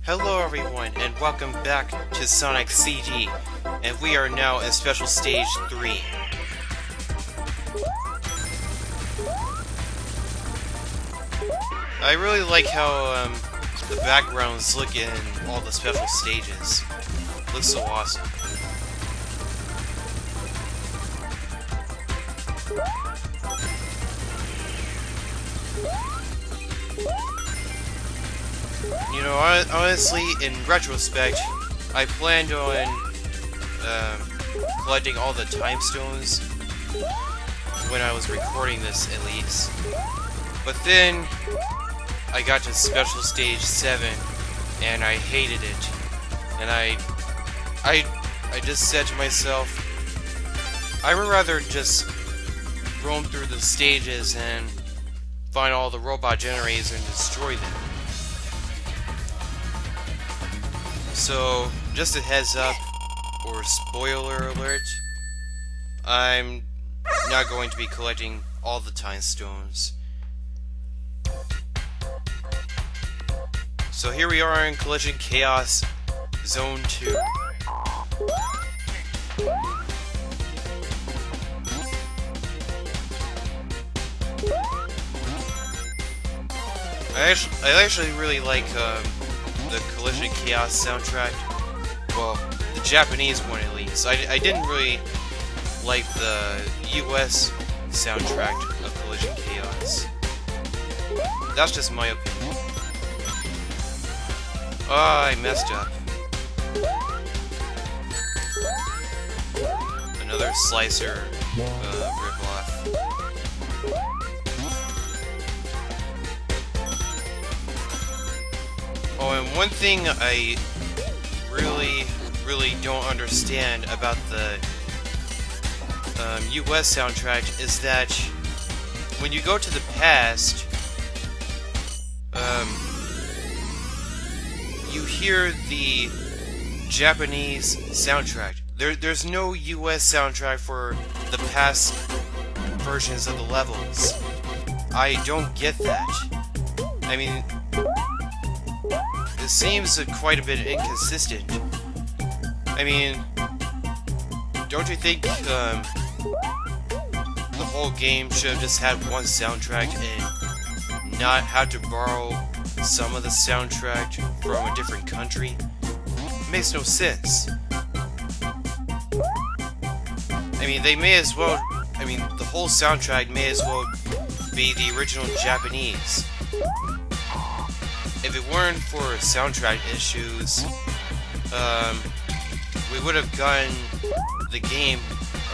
Hello everyone, and welcome back to Sonic CD, and we are now in Special Stage 3. I really like how the backgrounds look in all the special stages. Looks so awesome. You know, honestly, in retrospect, I planned on collecting all the time stones when I was recording this, at least. But then I got to Special Stage 7, and I hated it. And I just said to myself, I would rather just roam through the stages and find all the robot generators and destroy them. So, just a heads up, or spoiler alert, I'm not going to be collecting all the time stones. So here we are in Collision Chaos Zone 2. I actually really like the Collision Chaos soundtrack. Well, the Japanese one at least. I didn't really like the US soundtrack of Collision Chaos. That's just my opinion. Oh, I messed up. Another slicer ripoff. Oh, and one thing I really don't understand about the US soundtrack is that when you go to the past, you hear the Japanese soundtrack. There's no US soundtrack for the past versions of the levels. I don't get that. I mean, it seems quite a bit inconsistent. I mean, don't you think the whole game should have just had one soundtrack and not have to borrow some of the soundtrack from a different country? It makes no sense. I mean, they may as well, the whole soundtrack may as well be the original Japanese. If it weren't for soundtrack issues, we would have gotten the game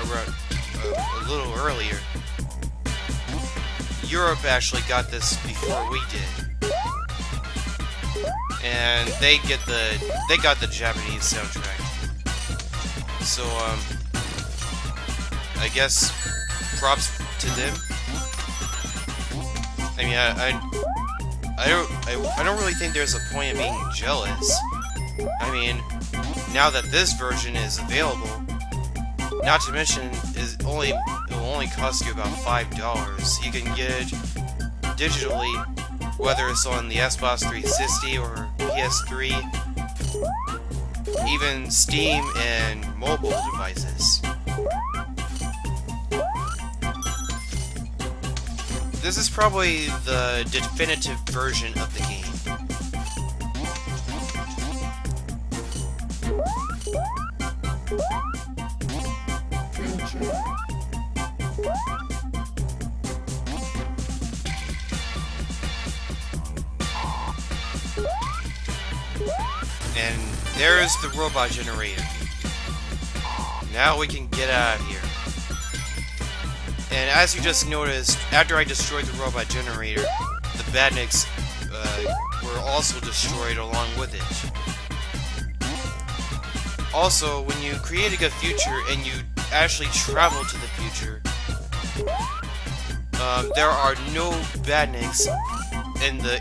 around a little earlier. Europe actually got this before we did, and they got the Japanese soundtrack. So I guess props to them. I mean, I don't really think there's a point in being jealous. I mean, now that this version is available, not to mention it will only cost you about $5. You can get it digitally, whether it's on the Xbox 360 or PS3, even Steam and mobile devices. This is probably the definitive version of the game. And there's the robot generator. Now we can get out of here. And as you just noticed, after I destroyed the robot generator, the badniks were also destroyed along with it. Also, when you create a good future and you actually travel to the future, there are no badniks in the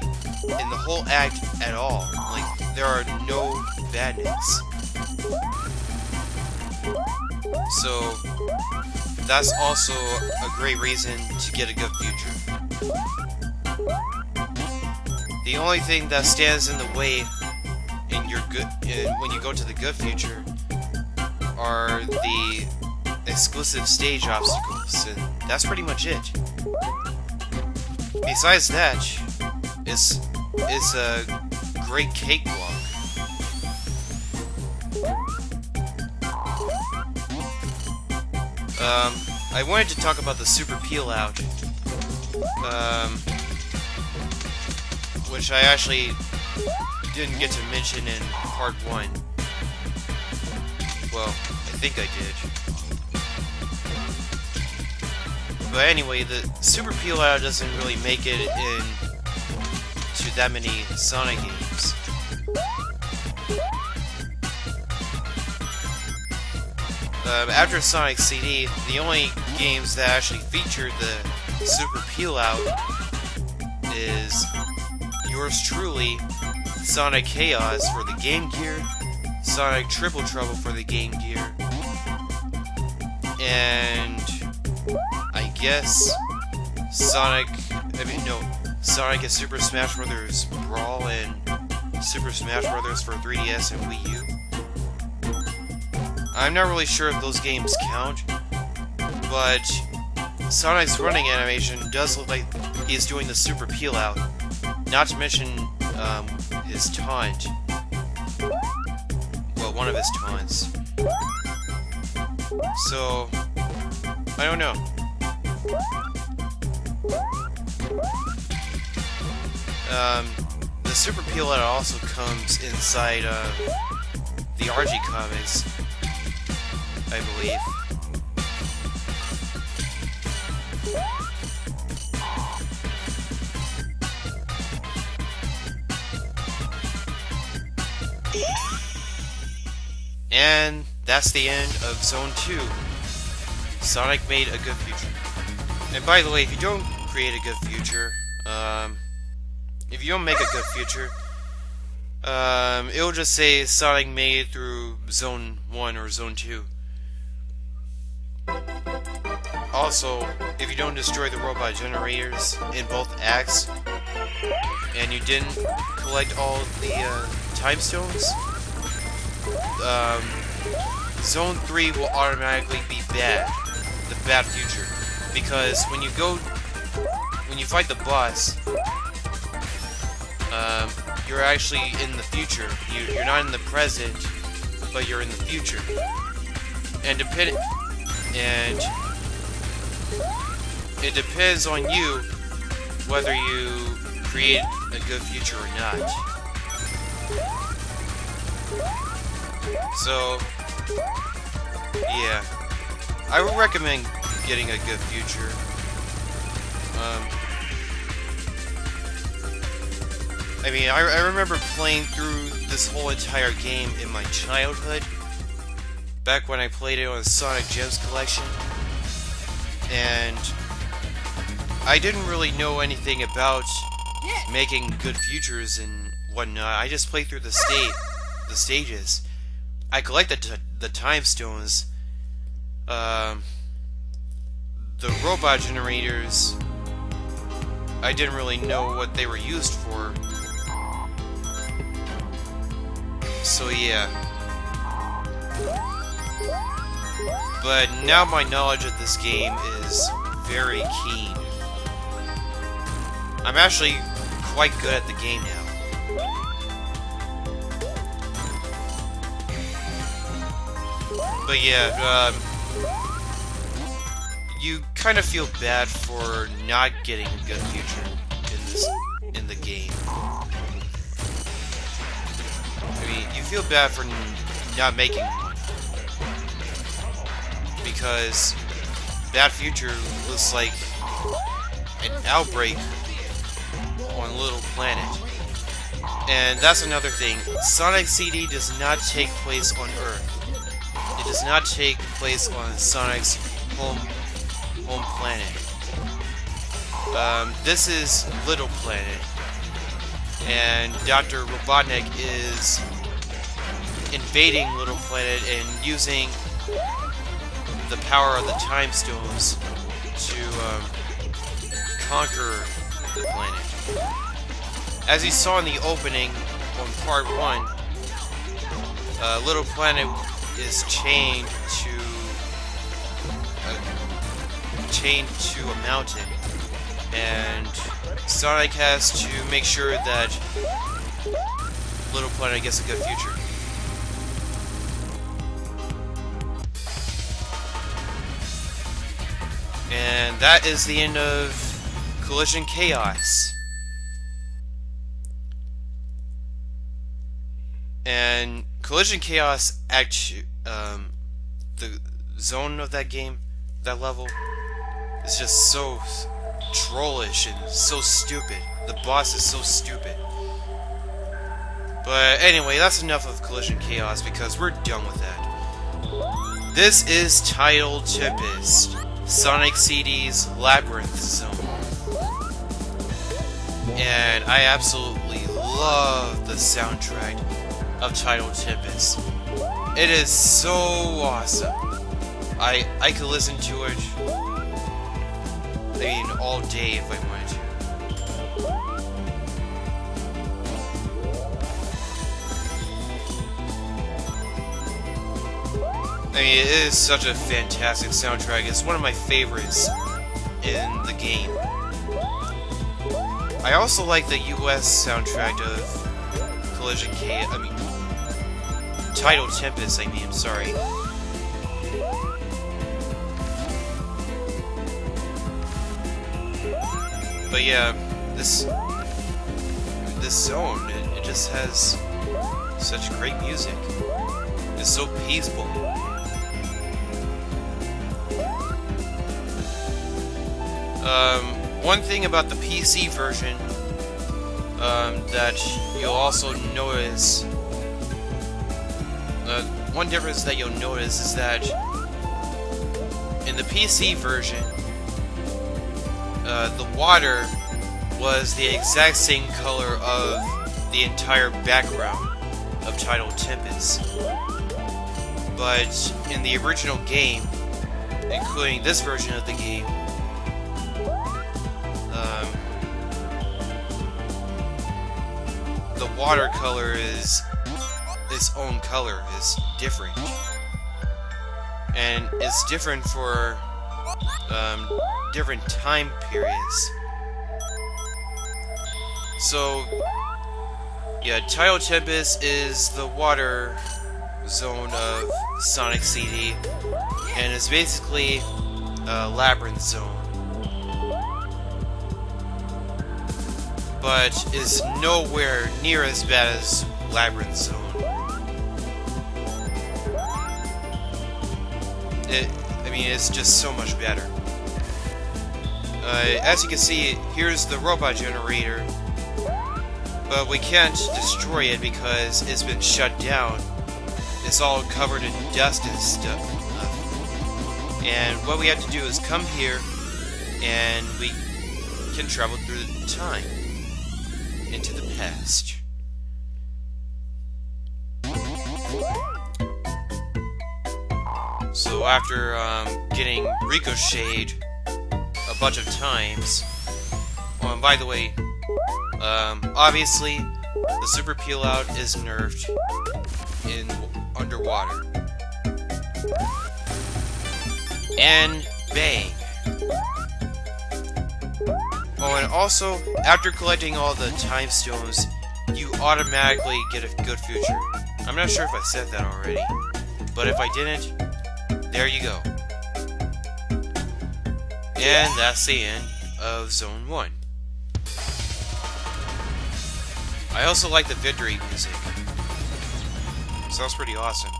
whole act at all. Like, there are no badniks. So that's also a great reason to get a good future. The only thing that stands in the way in your good, when you go to the good future, are the exclusive stage obstacles, and that's pretty much it. Besides that, it's a great cakewalk. I wanted to talk about the Super Peel Out, which I actually didn't get to mention in part 1. Well, I think I did. But anyway, the Super Peel Out doesn't really make it in to that many Sonic games. After Sonic CD, the only games that actually featured the Super Peel Out is yours truly, Sonic Chaos for the Game Gear, Sonic Triple Trouble for the Game Gear, and I guess Sonic and Super Smash Bros. Brawl and Super Smash Bros. For 3DS and Wii U. I'm not really sure if those games count, but Sonic's running animation does look like he's doing the Super Peel Out, not to mention his taunt. Well, one of his taunts. So, I don't know. The Super Peel Out also comes inside the RG comics, I believe. And that's the end of Zone 2. Sonic made a good future. And by the way, if you don't create a good future, if you don't make a good future, it'll just say Sonic made it through Zone 1 or Zone 2. Also, if you don't destroy the robot generators in both acts, and you didn't collect all the time stones, Zone 3 will automatically be bad. The bad future. Because when you fight the boss, you're actually in the future. You're not in the present, but you're in the future. And it depends on you whether you create a good future or not. So, yeah, I would recommend getting a good future. I mean, I remember playing through this whole entire game in my childhood, back when I played it on Sonic Gems Collection, and I didn't really know anything about making good futures and whatnot. I just played through the stages. I collected the time stones. The robot generators, I didn't really know what they were used for. So yeah. But now my knowledge of this game is very keen. I'm actually quite good at the game now. But yeah, you kind of feel bad for not getting a good future in the game. I mean, you feel bad for not making one, because that future looks like an outbreak on Little Planet. And that's another thing. Sonic CD does not take place on Earth. It does not take place on Sonic's home planet. This is Little Planet, and Dr. Robotnik is invading Little Planet and using the power of the Time Stones to conquer the planet. As you saw in the opening on Part 1, Little Planet is chained to a mountain, and Sonic has to make sure that Little Planet gets a good future. And that is the end of Collision Chaos. And Collision Chaos, actually, the zone of that game, that level, is just so trollish and so stupid. The boss is so stupid. But anyway, that's enough of Collision Chaos because we're done with that. This is Tidal Tempest, Sonic CD's Labyrinth Zone. And I absolutely love the soundtrack of Tidal Tempest. It is so awesome. I could listen to it, I mean, all day if I wanted to. I mean, it is such a fantastic soundtrack. It's one of my favorites in the game. I also like the US soundtrack of Collision Chaos. I mean, Tidal Tempest. I'm sorry. But yeah, this zone, it just has such great music. It's so peaceful. One thing about the PC version that you'll also notice, one difference that you'll notice is that in the PC version, the water was the exact same color of the entire background of Tidal Tempest. But in the original game, including this version of the game, the watercolor is its own color, is different. And it's different for different time periods. So, yeah, Tidal Tempest is the water zone of Sonic CD, and it's basically a Labyrinth Zone. But is nowhere near as bad as Labyrinth Zone. I mean, it's just so much better. As you can see, here's the robot generator, but we can't destroy it because it's been shut down. It's all covered in dust and stuff. And what we have to do is come here, and we can travel through time into the past. So after getting ricocheted a bunch of times, oh, and by the way, obviously the super peel out is nerfed in underwater. And bang. Oh, and also, after collecting all the time stones, you automatically get a good future. I'm not sure if I said that already, but if I didn't, there you go. And that's the end of Zone 1. I also like the victory music. Sounds pretty awesome.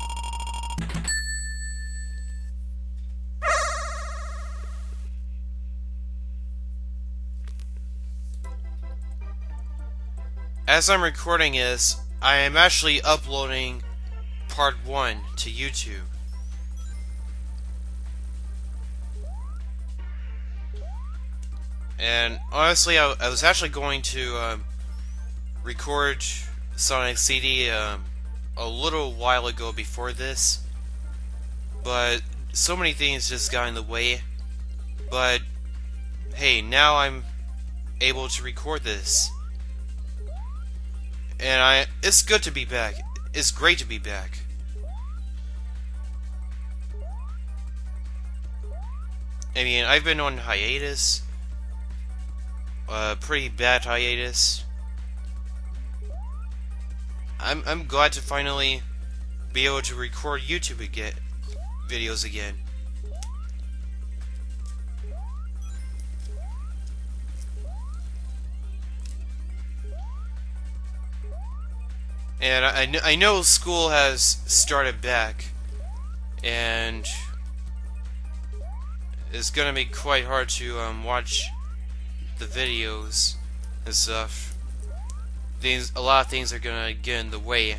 As I'm recording this, I am actually uploading Part 1 to YouTube. And honestly, I was actually going to record Sonic CD a little while ago before this, but so many things just got in the way. But hey, now I'm able to record this, and it's good to be back. It's great to be back. I mean, I've been on hiatus. Pretty bad hiatus. I'm glad to finally be able to record YouTube videos again. And I know school has started back, and it's gonna be quite hard to watch the videos and stuff. A lot of things are gonna get in the way.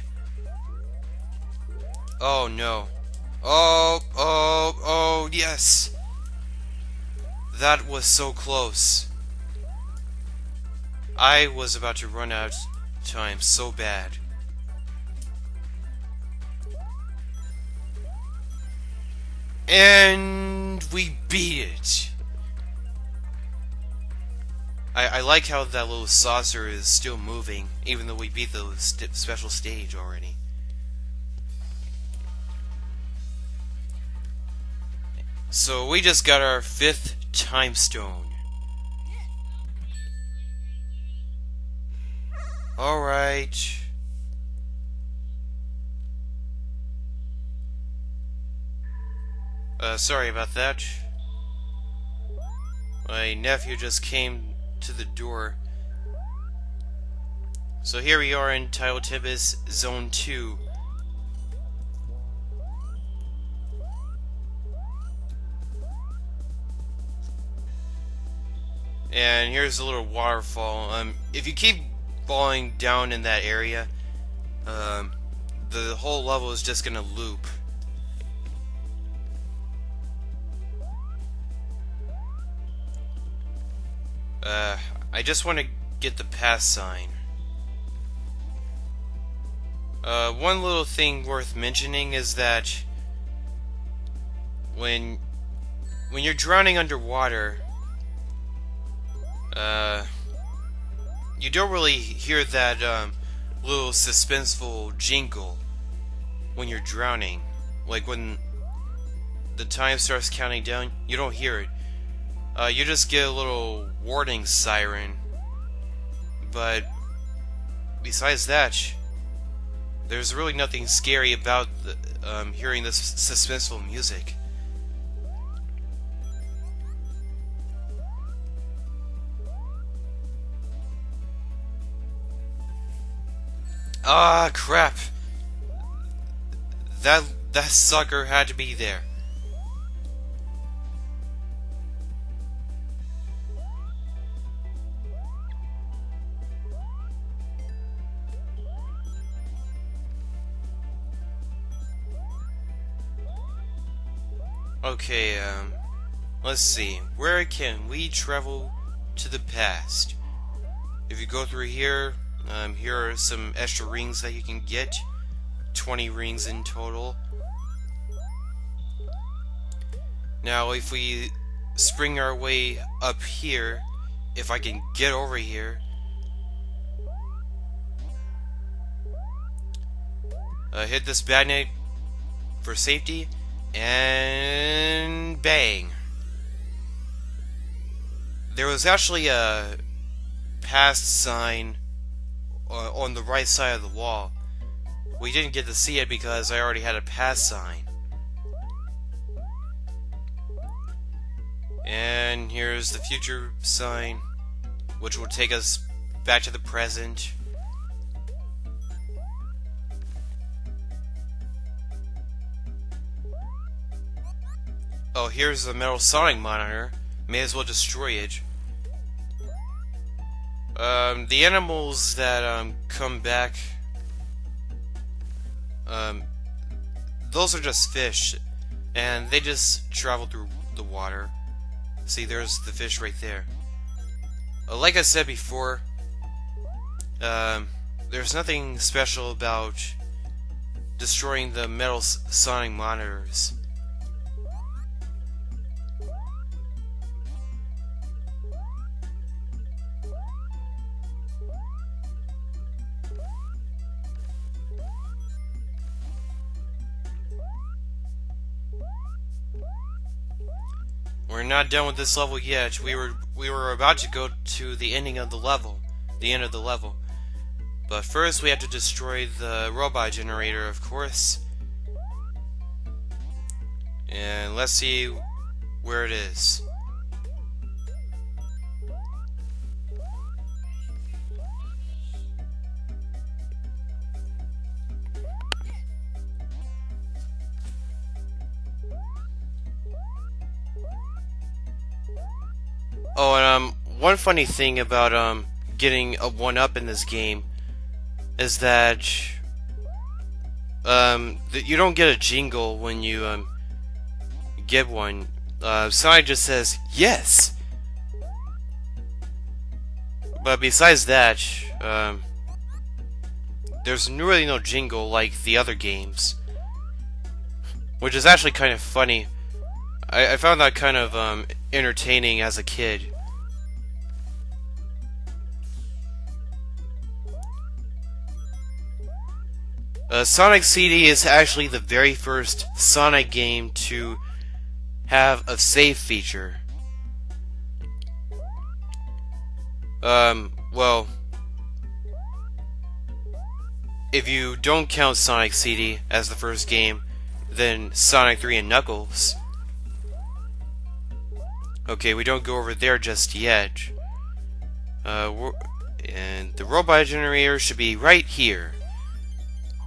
Oh no! Oh! Yes! That was so close. I was about to run out of time so bad. And we beat it! I like how that little saucer is still moving, even though we beat the special stage already. So we just got our 5th time stone. Alright. Sorry about that. My nephew just came to the door. So here we are in Tidal Tempest Zone 2. And here's a little waterfall. If you keep falling down in that area, the whole level is just gonna loop. I just want to get the pass sign. One little thing worth mentioning is that when you're drowning underwater, you don't really hear that little suspenseful jingle when you're drowning. Like when the time starts counting down, you don't hear it. You just get a little warning siren, but besides that, there's really nothing scary about hearing this suspenseful music. Ah, crap! That sucker had to be there. Okay, let's see. Where can we travel to the past? If you go through here, here are some extra rings that you can get. 20 rings in total. Now, if we spring our way up here, if I can get over here, hit this magnet for safety, and bang. There was actually a past sign on the right side of the wall. We didn't get to see it because I already had a pass sign. And here's the future sign, which will take us back to the present. Oh, here's the metal sonic monitor. May as well destroy it. The animals that come back, those are just fish, and they just travel through the water. See, there's the fish right there. Like I said before, there's nothing special about destroying the metal sonic monitors. we're not done with this level yet. We were about to go to the ending of the level, the end of the level. But first, we have to destroy the robot generator, of course. And let's see where it is. Oh, and one funny thing about getting a 1-up in this game is that you don't get a jingle when you get one. Sonic just says yes. But besides that, there's really no jingle like the other games, which is actually kind of funny. I found that kind of entertaining as a kid. Sonic CD is actually the very first Sonic game to have a save feature. Well, if you don't count Sonic CD as the first game, then Sonic 3 and Knuckles. Okay, we don't go over there just yet. And the robot generator should be right here.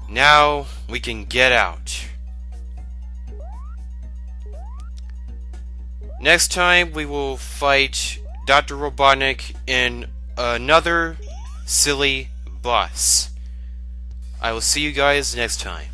Now we can get out. Next time we will fight Dr. Robotnik in another silly boss. I will see you guys next time.